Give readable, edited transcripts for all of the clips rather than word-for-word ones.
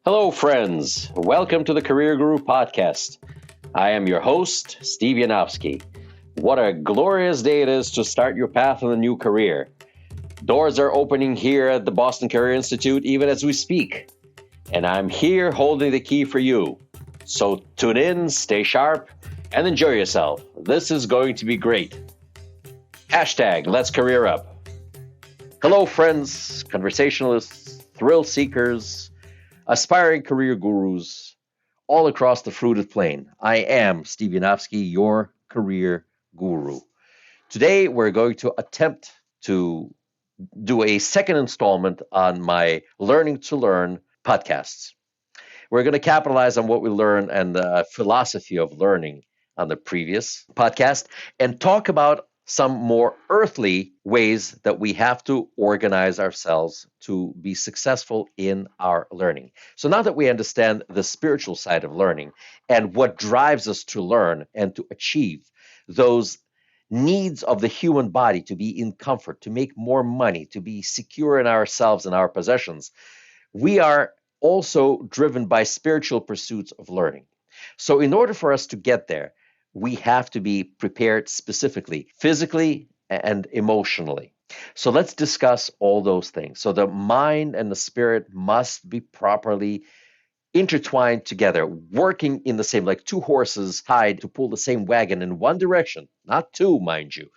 Hello, friends. Welcome to the Career Guru Podcast. I am your host, Steve Yanovsky. What a glorious day it is to start your path in a new career. Doors are opening here at the Boston Career Institute even as we speak. And I'm here holding the key for you. So tune in, stay sharp, and enjoy yourself. This is going to be great. Hashtag Let's Career Up. Hello, friends, conversationalists, thrill seekers, aspiring career gurus all across the fruited plain. I am Steve Yanovsky, your career guru. Today, we're going to attempt to do a second installment on my Learning to Learn podcasts. We're going to capitalize on what we learned and the philosophy of learning on the previous podcast and talk about some more earthly ways that we have to organize ourselves to be successful in our learning. So now that we understand the spiritual side of learning and what drives us to learn and to achieve those needs of the human body to be in comfort, to make more money, to be secure in ourselves and our possessions, we are also driven by spiritual pursuits of learning. So in order for us to get there, we have to be prepared specifically, physically and emotionally. So let's discuss all those things. So the mind and the spirit must be properly intertwined together, working in the same, like two horses tied to pull the same wagon in one direction, not two, mind you,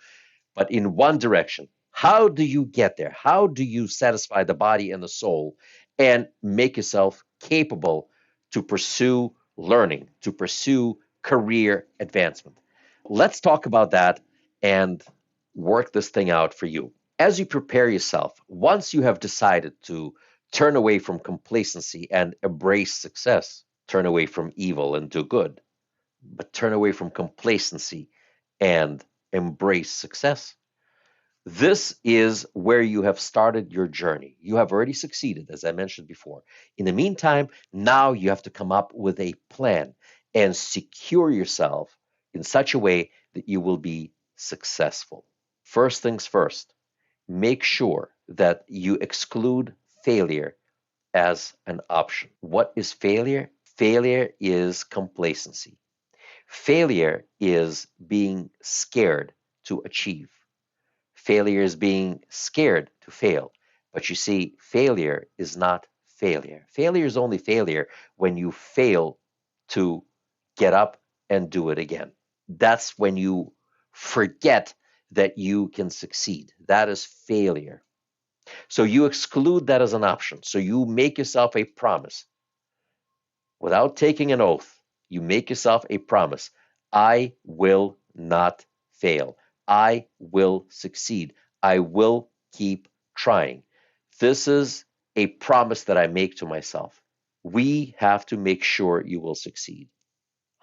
but in one direction. How do you get there? How do you satisfy the body and the soul and make yourself capable to pursue learning, to pursue career advancement? Let's talk about that and work this thing out for you. As you prepare yourself, once you have decided to turn away from complacency and embrace success, turn away from evil and do good, but turn away from complacency and embrace success. This is where you have started your journey. You have already succeeded, as I mentioned before. In the meantime, now you have to come up with a plan and secure yourself in such a way that you will be successful. First things first, make sure that you exclude failure as an option. What is failure? Failure is complacency. Failure is being scared to achieve. Failure is being scared to fail. But you see, failure is not failure. Failure is only failure when you fail to get up and do it again. That's when you forget that you can succeed. That is failure. So you exclude that as an option. So you make yourself a promise. Without taking an oath, you make yourself a promise. I will not fail. I will succeed. I will keep trying. This is a promise that I make to myself. We have to make sure you will succeed.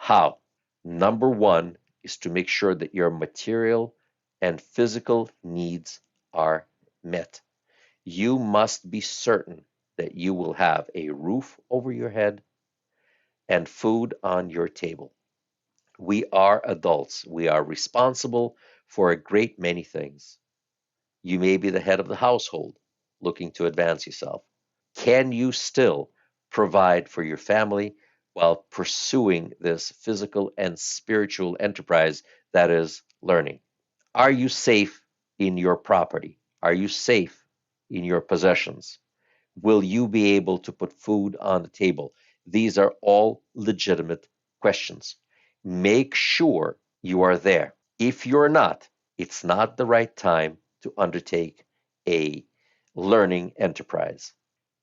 How? Number one is to make sure that your material and physical needs are met. You must be certain that you will have a roof over your head and food on your table. We are adults. We are responsible for a great many things. You may be the head of the household, looking to advance yourself. Can you still provide for your family while pursuing this physical and spiritual enterprise that is learning? Are you safe in your property? Are you safe in your possessions? Will you be able to put food on the table? These are all legitimate questions. Make sure you are there. If you're not, it's not the right time to undertake a learning enterprise.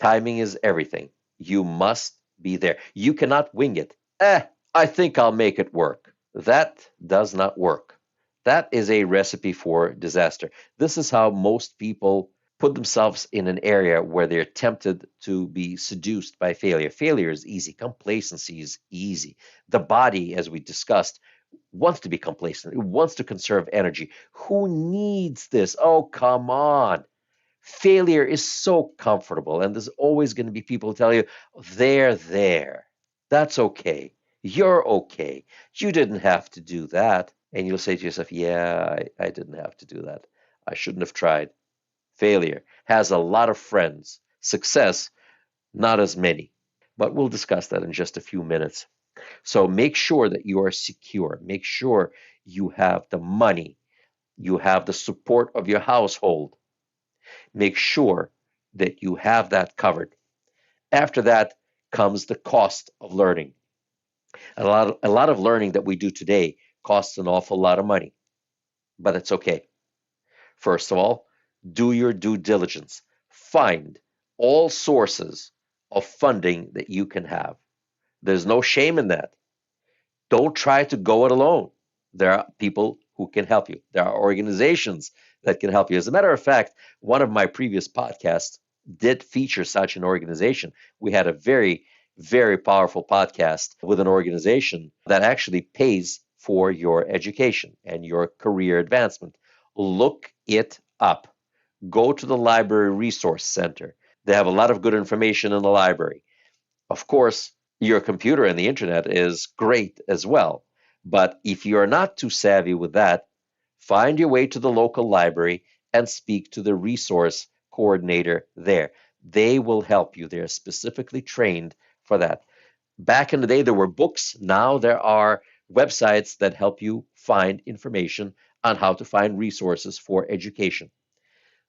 Timing is everything. You must be there. You cannot wing it. I think I'll make it work. That does not work. That is a recipe for disaster. This is how most people put themselves in an area where they're tempted to be seduced by failure. Failure is easy. Complacency is easy. The body, as we discussed, wants to be complacent. It wants to conserve energy. Who needs this? Oh, come on. Failure is so comfortable, and there's always going to be people who tell you, they're there. That's okay. You're okay. You didn't have to do that. And you'll say to yourself, yeah, I didn't have to do that. I shouldn't have tried. Failure has a lot of friends. Success, not as many. But we'll discuss that in just a few minutes. So make sure that you are secure. Make sure you have the money, you have the support of your household. Make sure that you have that covered. After that comes the cost of learning. A lot of learning that we do today costs an awful lot of money, but it's okay. First of all, do your due diligence. Find all sources of funding that you can have. There's no shame in that. Don't try to go it alone. There are people who can help you. There are organizations that can help you. As a matter of fact, one of my previous podcasts did feature such an organization. We had a very, very powerful podcast with an organization that actually pays for your education and your career advancement. Look it up. Go to the Library Resource Center. They have a lot of good information in the library. Of course, your computer and the internet is great as well. But if you're not too savvy with that, find your way to the local library and speak to the resource coordinator there. They will help you. They're specifically trained for that. Back in the day, there were books. Now there are websites that help you find information on how to find resources for education.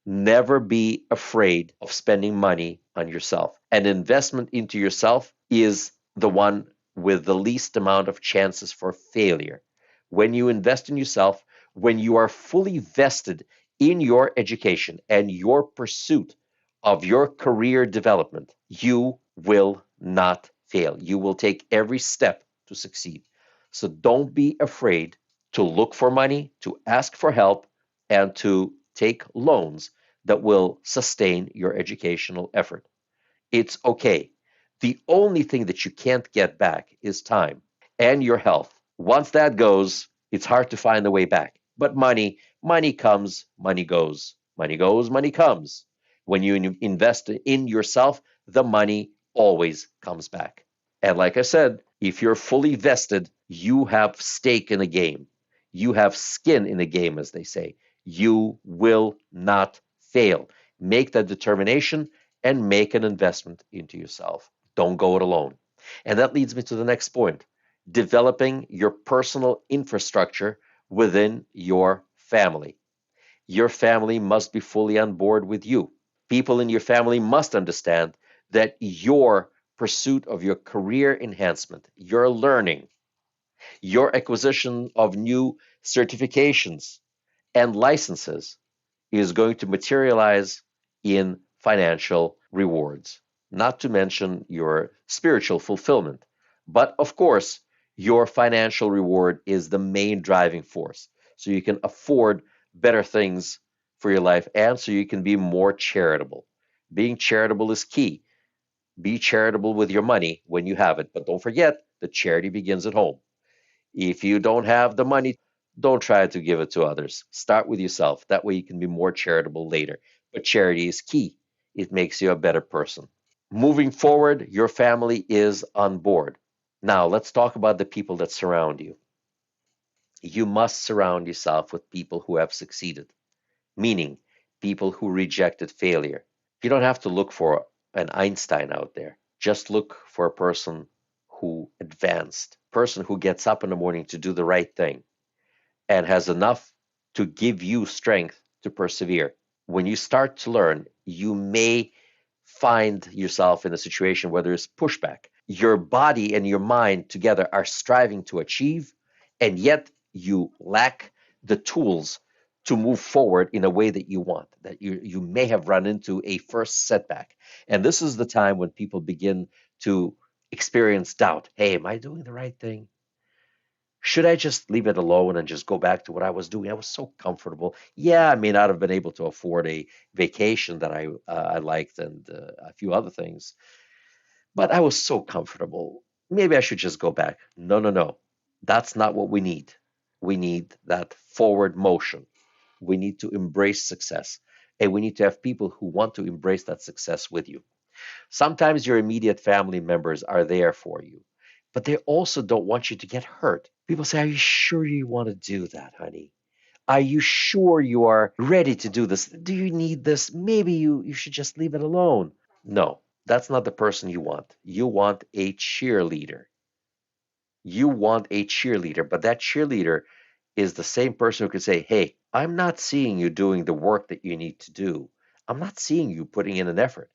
Never be afraid of spending money on yourself. An investment into yourself is the one with the least amount of chances for failure. When you invest in yourself, when you are fully vested in your education and your pursuit of your career development, you will not fail. You will take every step to succeed. So don't be afraid to look for money, to ask for help, and to take loans that will sustain your educational effort. It's okay. The only thing that you can't get back is time and your health. Once that goes, it's hard to find the way back. But money comes, money goes. Money goes, money comes. When you invest in yourself, the money always comes back. And like I said, if you're fully vested, you have stake in the game. You have skin in the game, as they say. You will not fail. Make that determination and make an investment into yourself. Don't go it alone. And that leads me to the next point, developing your personal infrastructure within your family. Your family must be fully on board with you. People in your family must understand that your pursuit of your career enhancement, your learning, your acquisition of new certifications and licenses is going to materialize in financial rewards, not to mention your spiritual fulfillment. But of course, your financial reward is the main driving force. So you can afford better things for your life and so you can be more charitable. Being charitable is key. Be charitable with your money when you have it, but don't forget that charity begins at home. If you don't have the money, don't try to give it to others. Start with yourself. That way you can be more charitable later. But charity is key. It makes you a better person. Moving forward, your family is on board. Now, let's talk about the people that surround you. You must surround yourself with people who have succeeded, meaning people who rejected failure. You don't have to look for an Einstein out there. Just look for a person who advanced, a person who gets up in the morning to do the right thing and has enough to give you strength to persevere. When you start to learn, you may find yourself in a situation where there's pushback. Your body and your mind together are striving to achieve, and yet you lack the tools to move forward in a way that you want, that you may have run into a first setback. And this is the time when people begin to experience doubt. Hey, am I doing the right thing? Should I just leave it alone and just go back to what I was doing? I was so comfortable. Yeah, I may not have been able to afford a vacation that I liked and a few other things, but I was so comfortable. Maybe I should just go back. No, no, no. That's not what we need. We need that forward motion. We need to embrace success. And we need to have people who want to embrace that success with you. Sometimes your immediate family members are there for you, but they also don't want you to get hurt. People say, are you sure you want to do that, honey? Are you sure you are ready to do this? Do you need this? Maybe you should just leave it alone. No, That's not the person you want. You want a cheerleader. You want a cheerleader, but that cheerleader is the same person who could say, hey, I'm not seeing you doing the work that you need to do. I'm not seeing you putting in an effort.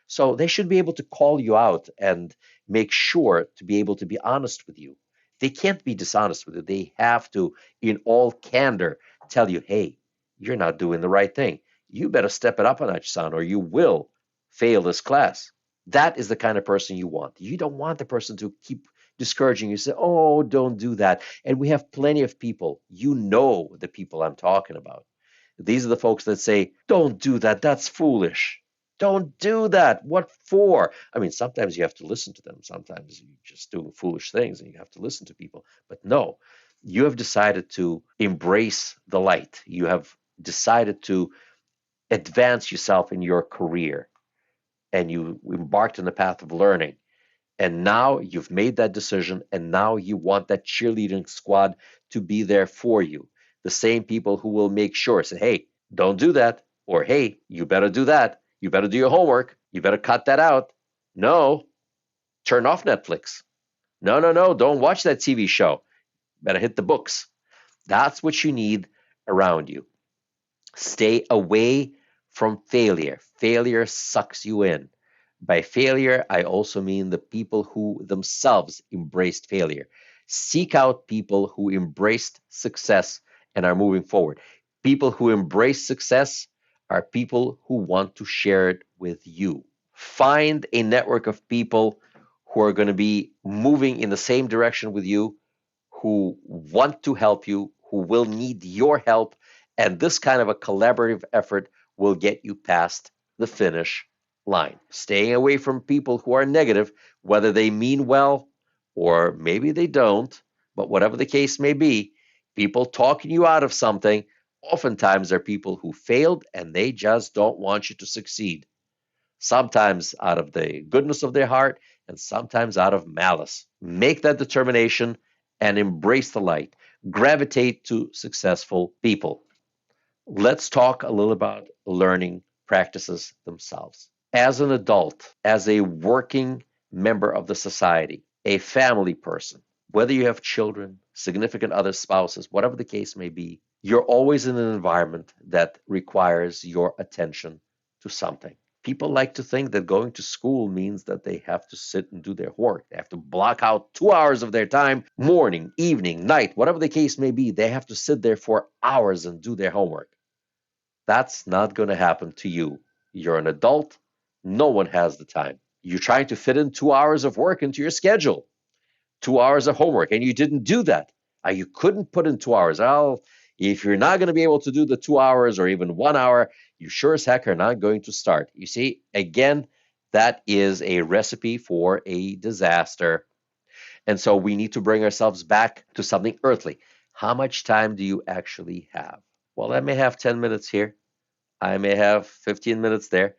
So they should be able to call you out and make sure to be able to be honest with you. They can't be dishonest with you. They have to, in all candor, tell you, hey, you're not doing the right thing. You better step it up a notch, son, or you will fail this class. That is the kind of person you want. You don't want the person to keep discouraging you, say, oh, don't do that. And we have plenty of people, you know the people I'm talking about. These are the folks that say, don't do that. That's foolish. Don't do that. What for? I mean, sometimes you have to listen to them. Sometimes you're just doing foolish things and you have to listen to people. But no, you have decided to embrace the light. You have decided to advance yourself in your career and you embarked on the path of learning. And now you've made that decision, and now you want that cheerleading squad to be there for you. The same people who will make sure, say, hey, don't do that, or hey, you better do that. You better do your homework. You better cut that out. No, turn off Netflix. No, no, no, don't watch that TV show. Better hit the books. That's what you need around you. Stay away from failure. Failure sucks you in. By failure, I also mean the people who themselves embraced failure. Seek out people who embraced success and are moving forward. People who embrace success are people who want to share it with you. Find a network of people who are going to be moving in the same direction with you, who want to help you, who will need your help, and this kind of a collaborative effort will get you past the finish line. Staying away from people who are negative, whether they mean well or maybe they don't, but whatever the case may be, people talking you out of something oftentimes are people who failed and they just don't want you to succeed. Sometimes out of the goodness of their heart and sometimes out of malice. Make that determination and embrace the light. Gravitate to successful people. Let's talk a little about learning practices themselves. As an adult, as a working member of the society, a family person, whether you have children, significant other spouses, whatever the case may be, you're always in an environment that requires your attention to something. People like to think that going to school means that they have to sit and do their work. They have to block out 2 hours of their time, morning, evening, night, whatever the case may be. They have to sit there for hours and do their homework. That's not going to happen to you. You're an adult. No one has the time. You're trying to fit in 2 hours of work into your schedule, 2 hours of homework, and you didn't do that. You couldn't put in 2 hours. Well, if you're not going to be able to do the 2 hours or even 1 hour, you sure as heck are not going to start. You see, again, that is a recipe for a disaster. And so we need to bring ourselves back to something earthly. How much time do you actually have? Well, I may have 10 minutes here. I may have 15 minutes there.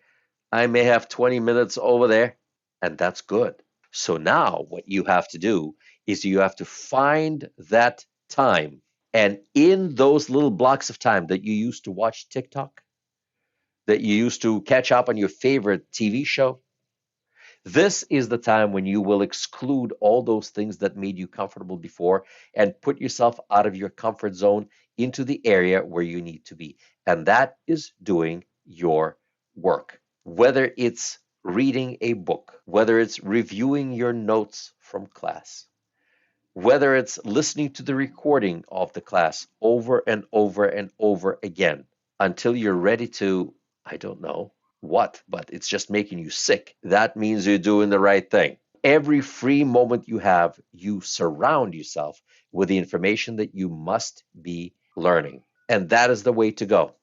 I may have 20 minutes over there, and that's good. So now what you have to do is you have to find that time. And in those little blocks of time that you used to watch TikTok, that you used to catch up on your favorite TV show, this is the time when you will exclude all those things that made you comfortable before and put yourself out of your comfort zone into the area where you need to be. And that is doing your work. Whether it's reading a book, whether it's reviewing your notes from class, whether it's listening to the recording of the class over and over and over again until you're ready to, I don't know what, but it's just making you sick. That means you're doing the right thing. Every free moment you have, you surround yourself with the information that you must be learning. And that is the way to go.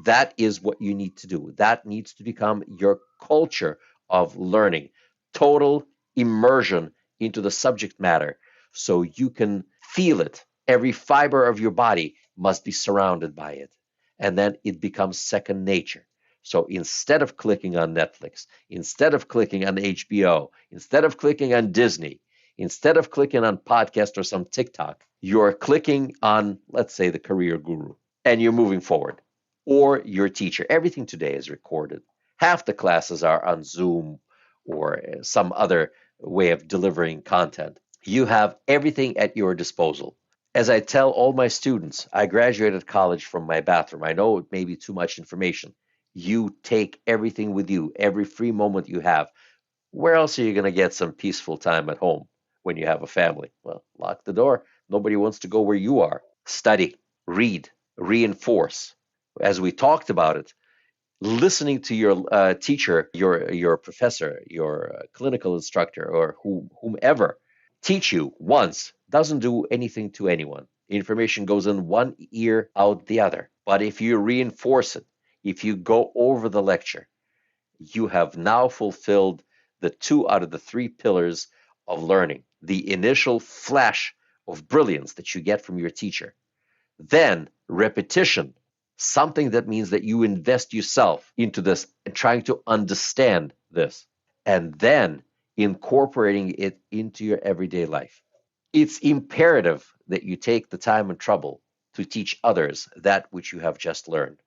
That is what you need to do. That needs to become your culture of learning. Total immersion into the subject matter so you can feel it. Every fiber of your body must be surrounded by it. And then it becomes second nature. So instead of clicking on Netflix, instead of clicking on HBO, instead of clicking on Disney, instead of clicking on podcast or some TikTok, you're clicking on, let's say, the Career Guru, and you're moving forward. Or your teacher. Everything today is recorded. Half the classes are on Zoom or some other way of delivering content. You have everything at your disposal. As I tell all my students, I graduated college from my bathroom. I know it may be too much information. You take everything with you, every free moment you have. Where else are you going to get some peaceful time at home when you have a family? Well, lock the door. Nobody wants to go where you are. Study, read, reinforce. As we talked about it, listening to your teacher, your professor, your clinical instructor, or whomever teach you once doesn't do anything to anyone. Information goes in one ear, out the other. But if you reinforce it, if you go over the lecture, you have now fulfilled the 2 out of the 3 pillars of learning. The initial flash of brilliance that you get from your teacher. Then repetition, something that means that you invest yourself into this and trying to understand this, and then incorporating it into your everyday life. It's imperative that you take the time and trouble to teach others that which you have just learned,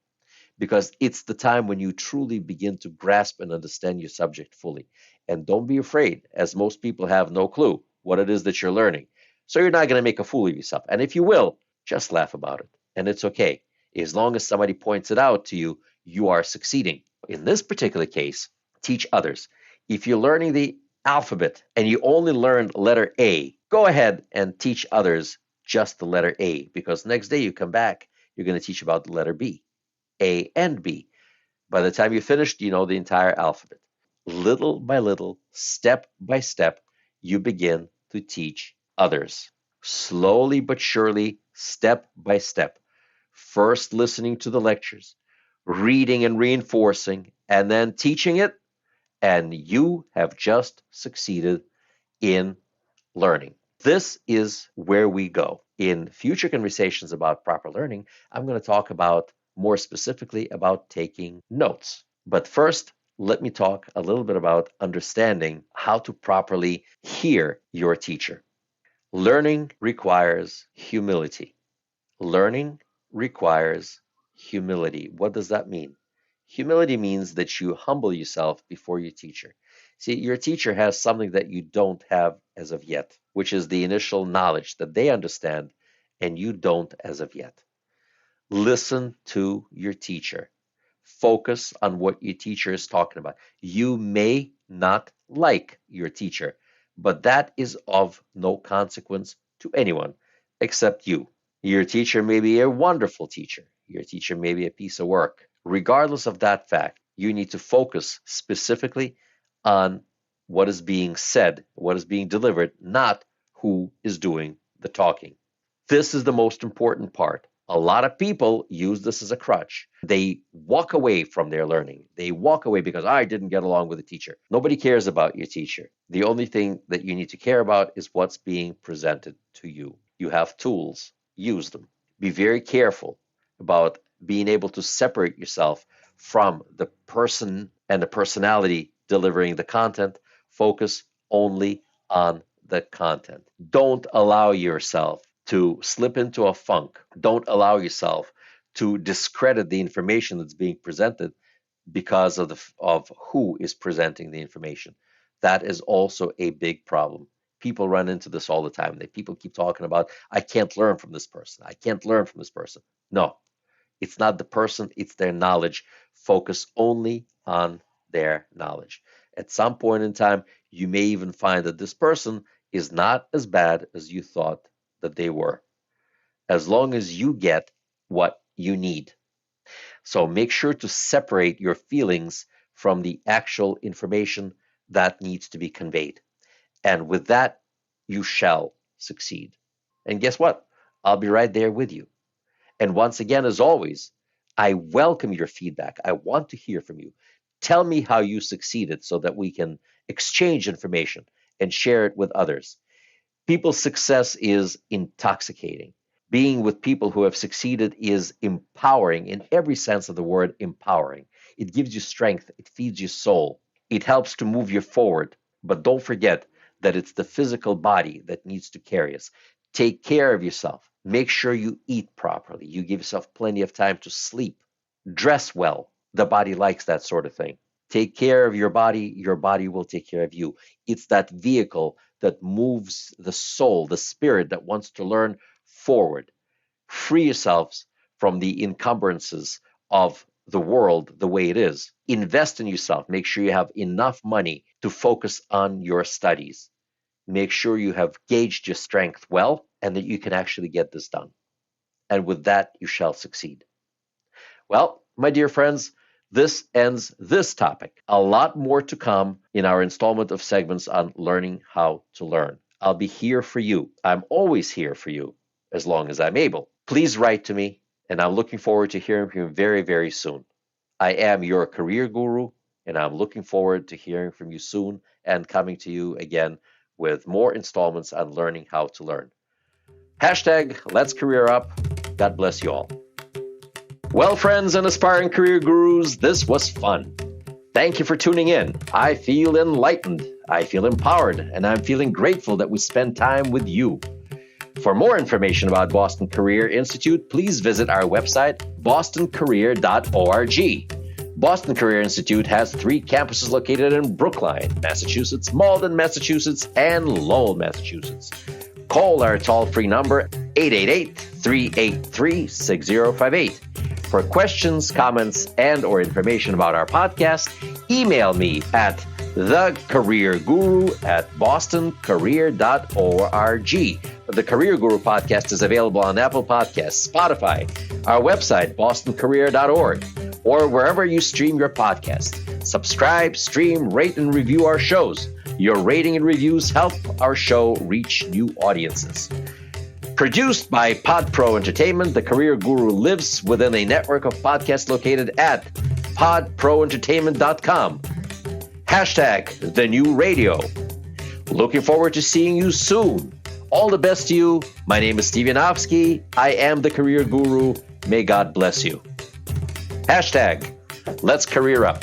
because it's the time when you truly begin to grasp and understand your subject fully. And don't be afraid, as most people have no clue what it is that you're learning. So you're not going to make a fool of yourself. And if you will, just laugh about it. And it's okay. As long as somebody points it out to you, you are succeeding. In this particular case, teach others. If you're learning the alphabet and you only learned letter A, go ahead and teach others just the letter A, because next day you come back, you're going to teach about the letter B. A and B. By the time you finished, you know the entire alphabet. Little by little, step by step, you begin to teach others. Slowly but surely, step by step. First listening to the lectures, reading and reinforcing, and then teaching it, and you have just succeeded in learning. This is where we go. In future conversations about proper learning, I'm going to talk about more specifically about taking notes. But first, let me talk a little bit about understanding how to properly hear your teacher. Learning requires humility. Learning requires humility. What does that mean? Humility means that you humble yourself before your teacher. See, your teacher has something that you don't have as of yet, which is the initial knowledge that they understand and you don't as of yet. Listen to your teacher. Focus on what your teacher is talking about. You may not like your teacher, but that is of no consequence to anyone except you. Your teacher may be a wonderful teacher. Your teacher may be a piece of work. Regardless of that fact, you need to focus specifically on what is being said, what is being delivered, not who is doing the talking. This is the most important part. A lot of people use this as a crutch. They walk away from their learning. They walk away because I didn't get along with the teacher. Nobody cares about your teacher. The only thing that you need to care about is what's being presented to you. You have tools. Use them. Be very careful about being able to separate yourself from the person and the personality delivering the content. Focus only on the content. Don't allow yourself to slip into a funk. Don't allow yourself to discredit the information that's being presented because of who is presenting the information. That is also a big problem. People run into this all the time. People keep talking about, I can't learn from this person. I can't learn from this person. No, it's not the person, it's their knowledge. Focus only on their knowledge. At some point in time, you may even find that this person is not as bad as you thought that they were, as long as you get what you need. So make sure to separate your feelings from the actual information that needs to be conveyed. And with that, you shall succeed. And guess what? I'll be right there with you. And once again, as always, I welcome your feedback. I want to hear from you. Tell me how you succeeded so that we can exchange information and share it with others. People's success is intoxicating. Being with people who have succeeded is empowering in every sense of the word empowering. It gives you strength. It feeds your soul. It helps to move you forward. But don't forget that it's the physical body that needs to carry us. Take care of yourself. Make sure you eat properly. You give yourself plenty of time to sleep. Dress well. The body likes that sort of thing. Take care of your body will take care of you. It's that vehicle that moves the soul, the spirit that wants to learn forward. Free yourselves from the encumbrances of the world the way it is. Invest in yourself. Make sure you have enough money to focus on your studies. Make sure you have gauged your strength well and that you can actually get this done. And with that, you shall succeed. Well, my dear friends, this ends this topic. A lot more to come in our installment of segments on learning how to learn. I'll be here for you. I'm always here for you as long as I'm able. Please write to me, and I'm looking forward to hearing from you very, very soon. I am your career guru, and I'm looking forward to hearing from you soon and coming to you again with more installments on learning how to learn. Hashtag Let's Career Up. God bless you all. Well, friends and aspiring career gurus, this was fun. Thank you for tuning in. I feel enlightened, I feel empowered, and I'm feeling grateful that we spend time with you. For more information about Boston Career Institute, please visit our website, bostoncareer.org. Boston Career Institute has 3 campuses located in Brookline, Massachusetts, Malden, Massachusetts, and Lowell, Massachusetts. Call our toll-free number, 888-383-6058. For questions, comments, and or information about our podcast, email me at thecareerguru@bostoncareer.org. The Career Guru podcast is available on Apple Podcasts, Spotify, our website, bostoncareer.org, or wherever you stream your podcast. Subscribe, stream, rate, and review our shows. Your rating and reviews help our show reach new audiences. Produced by PodPro Entertainment, The Career Guru lives within a network of podcasts located at podproentertainment.com. Hashtag The New Radio. Looking forward to seeing you soon. All the best to you. My name is Steve Yanovsky. I am The Career Guru. May God bless you. Hashtag Let's Career Up.